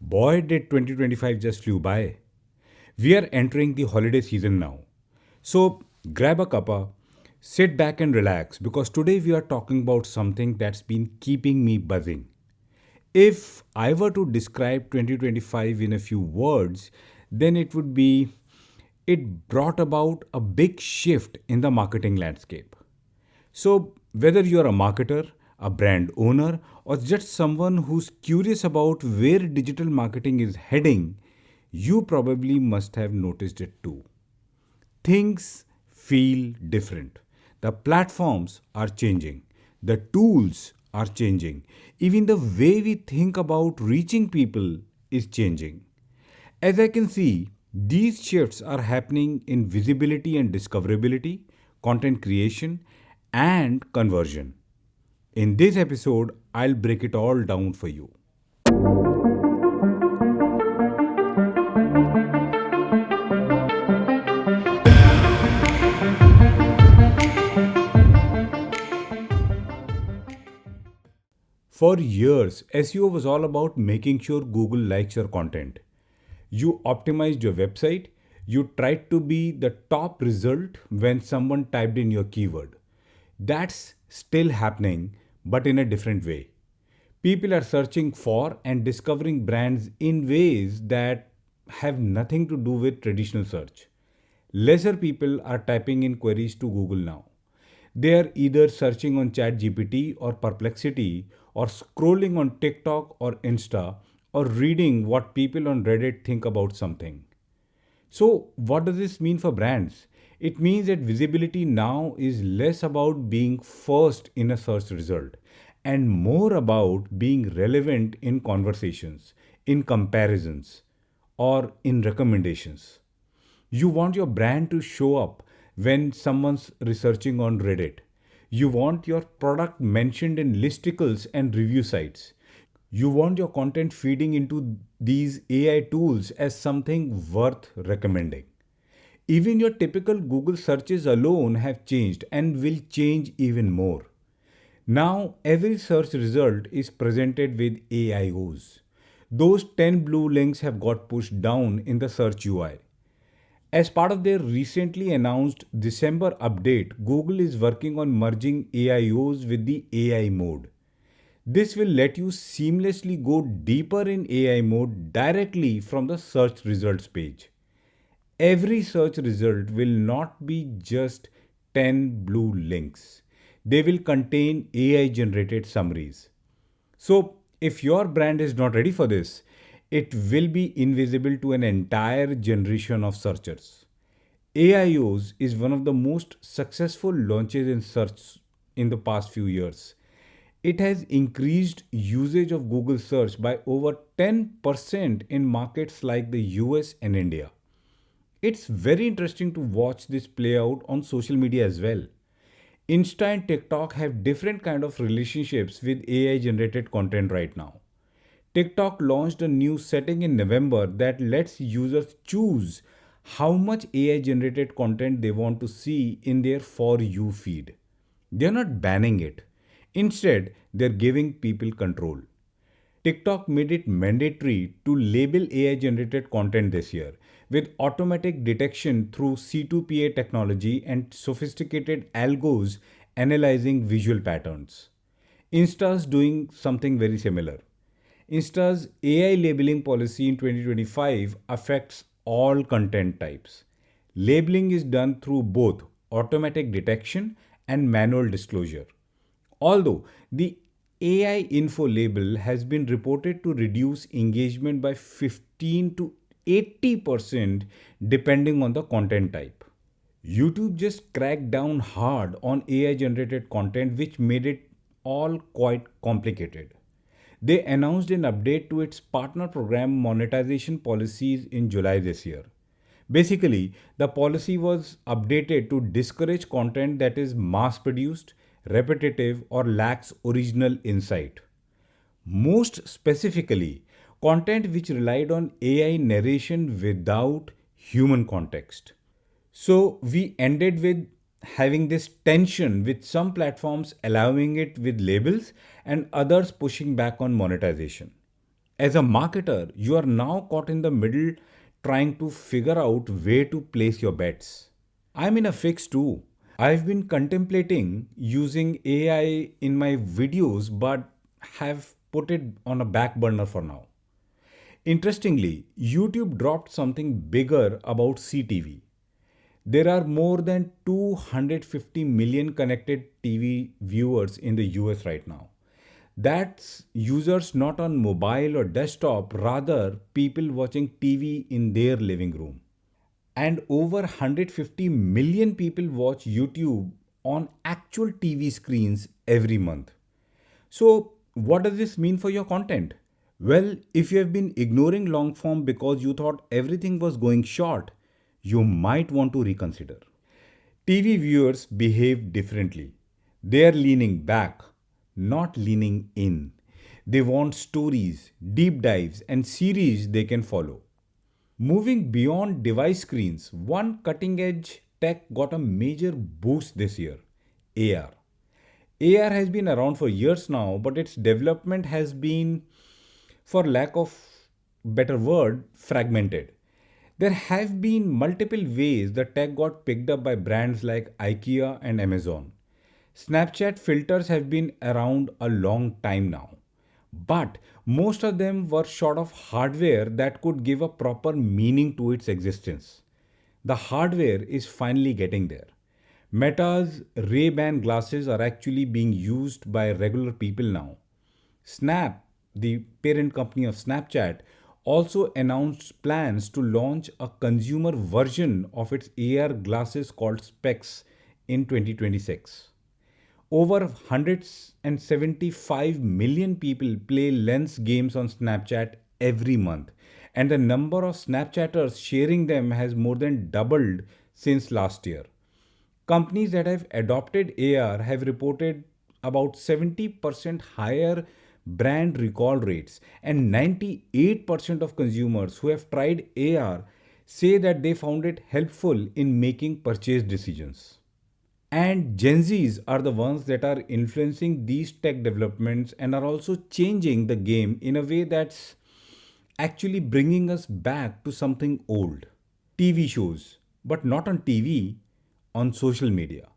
Boy, did 2025 just flew by. We are entering the holiday season now. So grab a cuppa, sit back and relax because today we are talking about something that's been keeping me buzzing. If I were to describe 2025 in a few words, then it would be it brought about a big shift in the marketing landscape. So, whether you're a marketer, a brand owner, or just someone who's curious about where digital marketing is heading, you probably must have noticed it too. Things feel different. The platforms are changing, the tools are changing, even the way we think about reaching people is changing. As I can see, these shifts are happening in visibility and discoverability, content creation, and conversion. In this episode, I'll break it all down for you. For years, SEO was all about making sure Google likes your content. You optimized your website, you tried to be the top result when someone typed in your keyword. That's still happening, but in a different way. People are searching for and discovering brands in ways that have nothing to do with traditional search. Lesser people are typing in queries to Google now. They are either searching on ChatGPT or Perplexity or scrolling on TikTok or Insta or reading what people on Reddit think about something. So, what does this mean for brands? It means that visibility now is less about being first in a search result and more about being relevant in conversations, in comparisons, or in recommendations. You want your brand to show up when someone's researching on Reddit. You want your product mentioned in listicles and review sites. You want your content feeding into these AI tools as something worth recommending. Even your typical Google searches alone have changed and will change even more. Now, every search result is presented with AIOs. Those 10 blue links have got pushed down in the search UI. As part of their recently announced December update, Google is working on merging AIOs with the AI mode. This will let you seamlessly go deeper in AI mode directly from the search results page. Every search result will not be just 10 blue links. They will contain AI generated summaries. So, if your brand is not ready for this, it will be invisible to an entire generation of searchers. AIOs is one of the most successful launches in search in the past few years. It has increased usage of Google search by over 10% in markets like the US and India. It's very interesting to watch this play out on social media as well. Insta and TikTok have different kind of relationships with AI generated content right now. TikTok launched a new setting in November that lets users choose how much AI generated content they want to see in their For You feed. They're not banning it. Instead, they're giving people control. TikTok made it mandatory to label AI generated content this year with automatic detection through C2PA technology and sophisticated algos analyzing visual patterns. Insta's doing something very similar. Insta's AI labeling policy in 2025 affects all content types. Labeling is done through both automatic detection and manual disclosure. Although the AI info label has been reported to reduce engagement by 15 to 80% depending on the content type. YouTube just cracked down hard on AI generated content, which made it all quite complicated. They announced an update to its partner program monetization policies in July this year. Basically, the policy was updated to discourage content that is mass produced, repetitive, or lacks original insight. Most specifically, content which relied on AI narration without human context. So we ended with having this tension with some platforms allowing it with labels and others pushing back on monetization. As a marketer, you are now caught in the middle trying to figure out where to place your bets. I'm in a fix too. I've been contemplating using AI in my videos but have put it on a back burner for now. Interestingly, YouTube dropped something bigger about CTV. There are more than 250 million connected TV viewers in the US right now. That's users not on mobile or desktop, rather, people watching TV in their living room. And over 150 million people watch YouTube on actual TV screens every month. So, what does this mean for your content? Well, if you have been ignoring long form because you thought everything was going short, you might want to reconsider. TV viewers behave differently. They are leaning back, not leaning in. They want stories, deep dives, and series they can follow. Moving beyond device screens, one cutting edge tech got a major boost this year: AR. AR has been around for years now, but its development has been, for lack of better word, fragmented. There have been multiple ways the tech got picked up by brands like IKEA and Amazon. Snapchat filters have been around a long time now, but most of them were short of hardware that could give a proper meaning to its existence. The hardware is finally getting there. Meta's Ray-Ban glasses are actually being used by regular people now. Snap, the parent company of Snapchat, also announced plans to launch a consumer version of its AR glasses called Specs in 2026. Over 175 million people play lens games on Snapchat every month, and the number of Snapchatters sharing them has more than doubled since last year. Companies that have adopted AR have reported about 70% higher brand recall rates, and 98% of consumers who have tried AR say that they found it helpful in making purchase decisions. And Gen Zs are the ones that are influencing these tech developments and are also changing the game in a way that's actually bringing us back to something old: TV shows, but not on TV, on social media.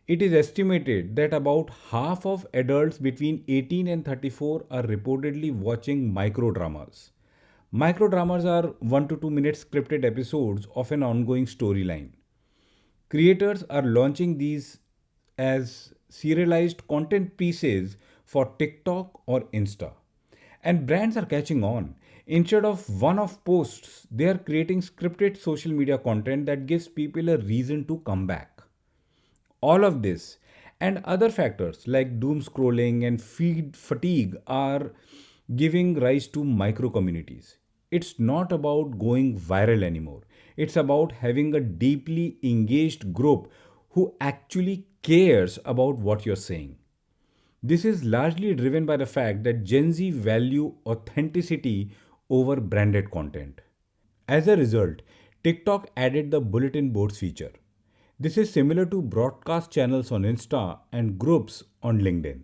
It is estimated that about half of adults between 18 and 34 are reportedly watching microdramas. Microdramas are 1 to 2 minute scripted episodes of an ongoing storyline. Creators are launching these as serialized content pieces for TikTok or Insta. And brands are catching on. Instead of one off posts, they are creating scripted social media content that gives people a reason to come back. All of this and other factors like doom scrolling and feed fatigue are giving rise to micro communities. It's not about going viral anymore. It's about having a deeply engaged group who actually cares about what you're saying. This is largely driven by the fact that Gen Z value authenticity over branded content. As a result, TikTok added the bulletin boards feature. This is similar to broadcast channels on Insta and groups on LinkedIn.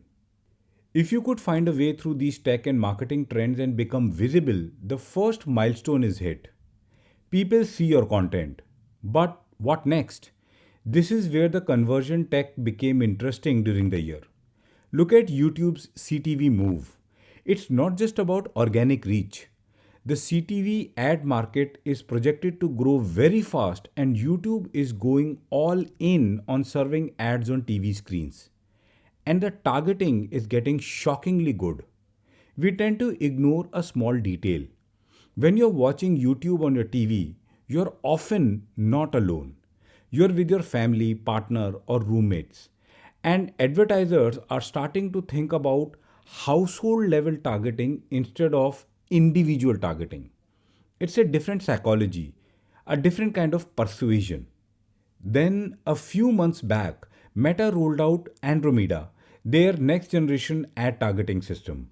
If you could find a way through these tech and marketing trends and become visible, the first milestone is hit. People see your content. But what next? This is where the conversion tech became interesting during the year. Look at YouTube's CTV move. It's not just about organic reach. The CTV ad market is projected to grow very fast, and YouTube is going all in on serving ads on TV screens. And the targeting is getting shockingly good. We tend to ignore a small detail. When you're watching YouTube on your TV, you're often not alone. You're with your family, partner, or roommates. And advertisers are starting to think about household level targeting instead of individual targeting. It's a different psychology, a different kind of persuasion. Then, a few months back, Meta rolled out Andromeda, their next generation ad targeting system.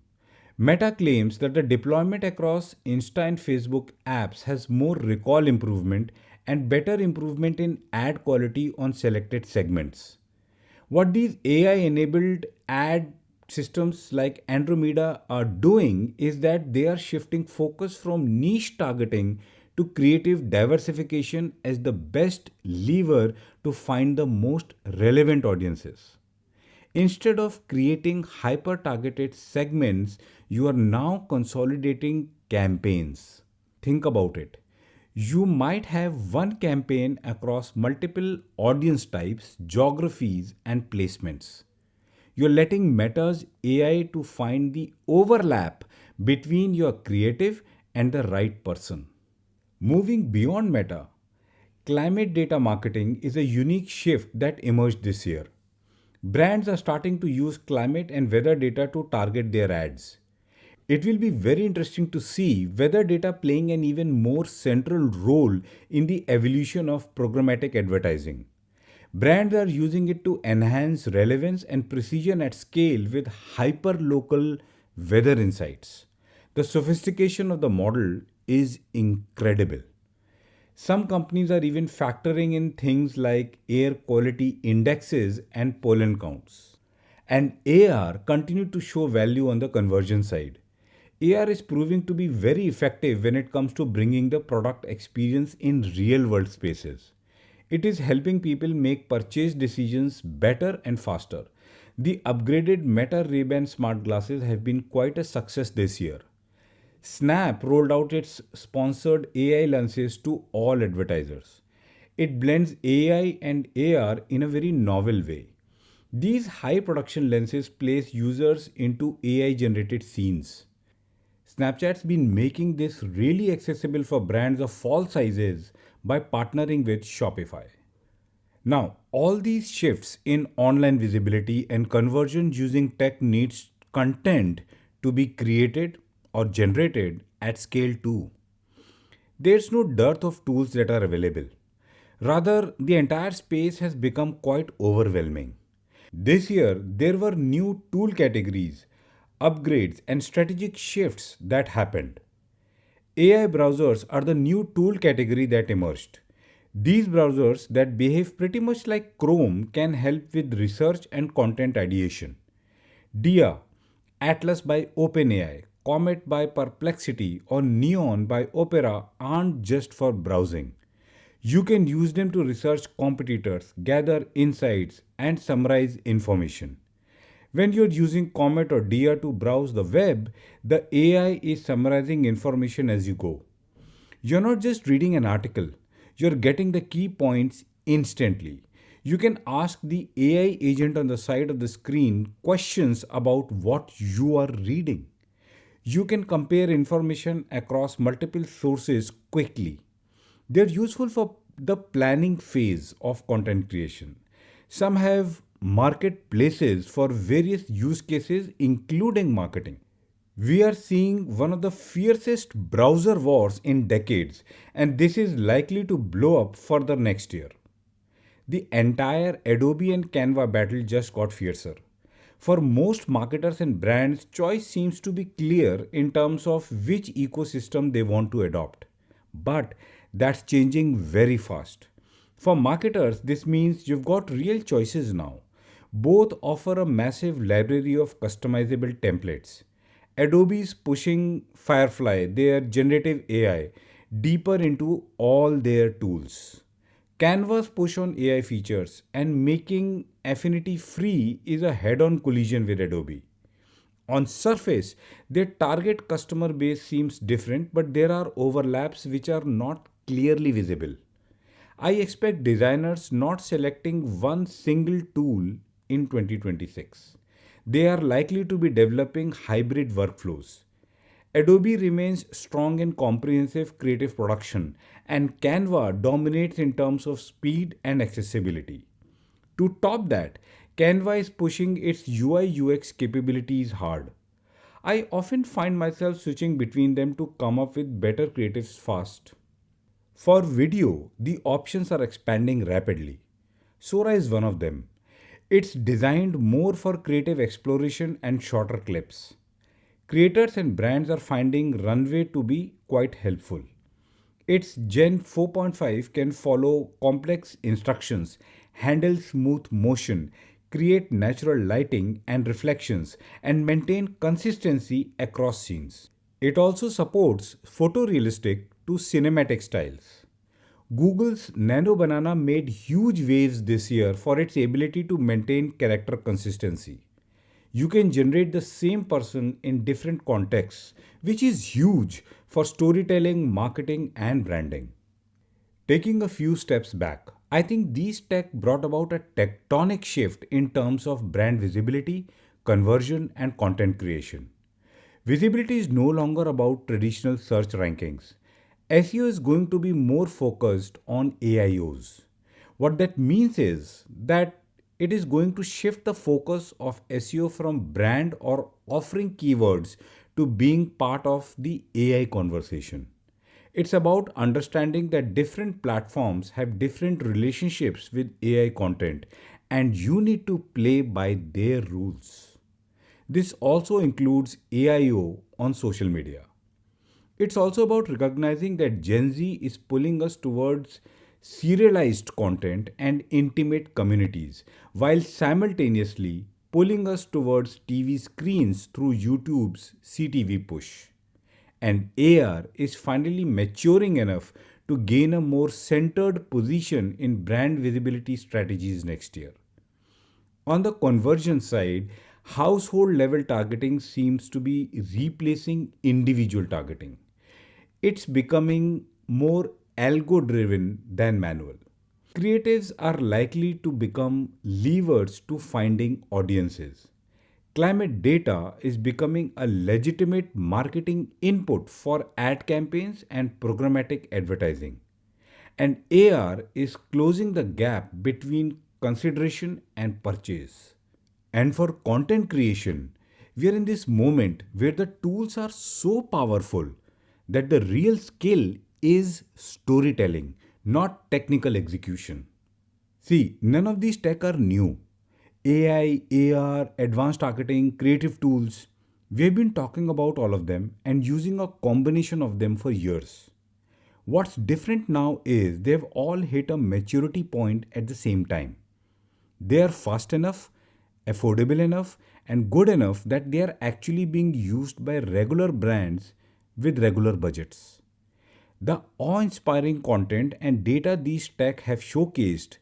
Meta claims that the deployment across Insta and Facebook apps has more recall improvement and better improvement in ad quality on selected segments. What these AI enabled ad systems like Andromeda are doing is that they are shifting focus from niche targeting to creative diversification as the best lever to find the most relevant audiences. Instead of creating hyper targeted segments, you are now consolidating campaigns. Think about it. You might have one campaign across multiple audience types, geographies, and placements. You're letting Meta's AI to find the overlap between your creative and the right person. Moving beyond Meta, climate data marketing is a unique shift that emerged this year. Brands are starting to use climate and weather data to target their ads. It will be very interesting to see weather data playing an even more central role in the evolution of programmatic advertising. Brands are using it to enhance relevance and precision at scale with hyper-local weather insights. The sophistication of the model is incredible. Some companies are even factoring in things like air quality indexes and pollen counts. And AR continue to show value on the convergence side. AR is proving to be very effective when it comes to bringing the product experience in real world spaces. It is helping people make purchase decisions better and faster. The upgraded Meta Ray-Ban smart glasses have been quite a success this year. Snap rolled out its sponsored AI lenses to all advertisers. It blends AI and AR in a very novel way. These high production lenses place users into AI generated scenes. Snapchat's been making this really accessible for brands of all sizes by partnering with Shopify. Now, all these shifts in online visibility and conversion using tech needs content to be created or generated at scale too. There's no dearth of tools that are available. Rather, the entire space has become quite overwhelming. This year, there were new tool categories, upgrades, and strategic shifts that happened. AI browsers are the new tool category that emerged. These browsers that behave pretty much like Chrome can help with research and content ideation. Dia, Atlas by OpenAI, Comet by Perplexity, or Neon by Opera aren't just for browsing. You can use them to research competitors, gather insights, and summarize information. When you're using Comet or Dia to browse the web, the AI is summarizing information as you go. You're not just reading an article, you're getting the key points instantly. You can ask the AI agent on the side of the screen questions about what you are reading. You can compare information across multiple sources quickly. They're useful for the planning phase of content creation. Some have marketplaces for various use cases, including marketing. We are seeing one of the fiercest browser wars in decades, and this is likely to blow up further next year. The entire Adobe and Canva battle just got fiercer. For most marketers and brands, choice seems to be clear in terms of which ecosystem they want to adopt. But that's changing very fast. For marketers, this means you've got real choices now. Both offer a massive library of customizable templates. Adobe's pushing Firefly, their generative AI, deeper into all their tools. Canva's push on AI features and making Affinity free is a head on collision with Adobe. On surface, their target customer base seems different, but there are overlaps which are not clearly visible. I expect designers not selecting one single tool in 2026. They are likely to be developing hybrid workflows. Adobe remains strong in comprehensive creative production, and Canva dominates in terms of speed and accessibility. To top that, Canva is pushing its UI UX capabilities hard. I often find myself switching between them to come up with better creatives fast. For video, the options are expanding rapidly. Sora is one of them. It's designed more for creative exploration and shorter clips. Creators and brands are finding Runway to be quite helpful. Its Gen 4.5 can follow complex instructions, handle smooth motion, create natural lighting and reflections, and maintain consistency across scenes. It also supports photorealistic to cinematic styles. Google's Nano Banana made huge waves this year for its ability to maintain character consistency. You can generate the same person in different contexts, which is huge for storytelling, marketing, and branding. Taking a few steps back, I think these tech brought about a tectonic shift in terms of brand visibility, conversion, and content creation. Visibility is no longer about traditional search rankings. SEO is going to be more focused on AIOs. What that means is that it is going to shift the focus of SEO from brand or offering keywords to being part of the AI conversation. It's about understanding that different platforms have different relationships with AI content and you need to play by their rules. This also includes AIO on social media. It's also about recognizing that Gen Z is pulling us towards serialized content and intimate communities, while simultaneously pulling us towards TV screens through YouTube's CTV push. And AR is finally maturing enough to gain a more centered position in brand visibility strategies next year. On the convergence side, household level targeting seems to be replacing individual targeting. It's becoming more algo driven than manual. Creatives are likely to become levers to finding audiences. Climate data is becoming a legitimate marketing input for ad campaigns and programmatic advertising. And AR is closing the gap between consideration and purchase. And for content creation, we are in this moment where the tools are so powerful that the real skill is storytelling, not technical execution. See, none of these tech are new. AI, AR, advanced targeting, creative tools. We have been talking about all of them and using a combination of them for years. What's different now is they've all hit a maturity point at the same time. They are fast enough, affordable enough, and good enough that they are actually being used by regular brands with regular budgets. The awe inspiring content and data these tech have showcased,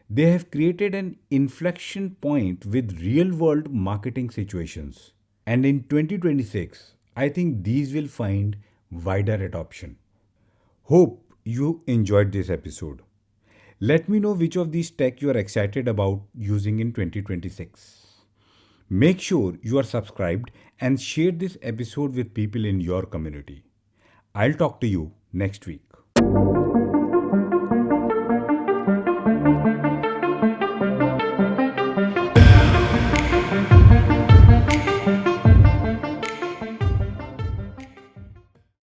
they have created an inflection point with real world marketing situations. And in 2026, I think these will find wider adoption. Hope you enjoyed this episode. Let me know which of these tech you are excited about using in 2026. Make sure you are subscribed and share this episode with people in your community. I'll talk to you next week.